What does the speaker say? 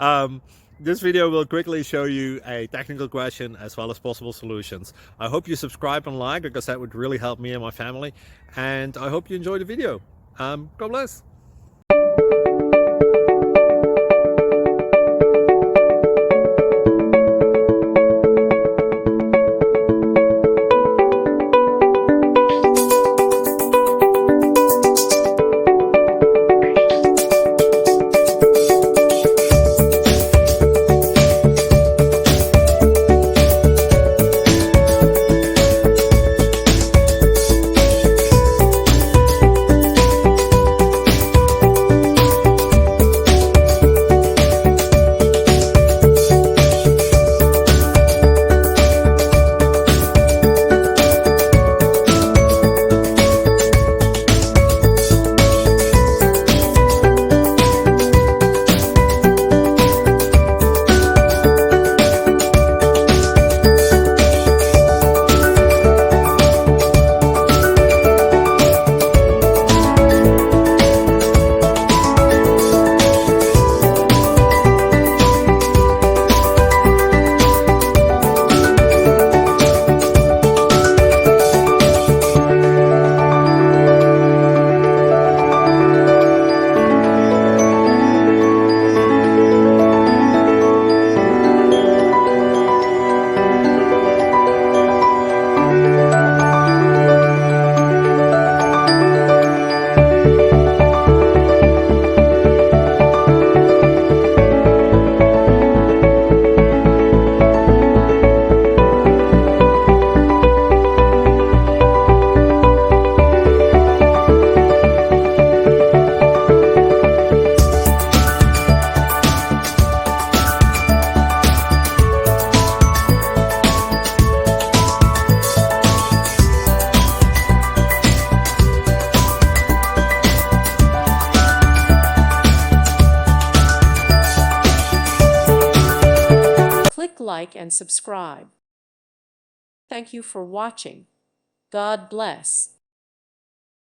um, this video will quickly show you a technical question as well as possible solutions. I hope you subscribe and like, because that would really help me and my family. And I hope you enjoy the video. God bless. Click like and subscribe. Thank you for watching. God bless.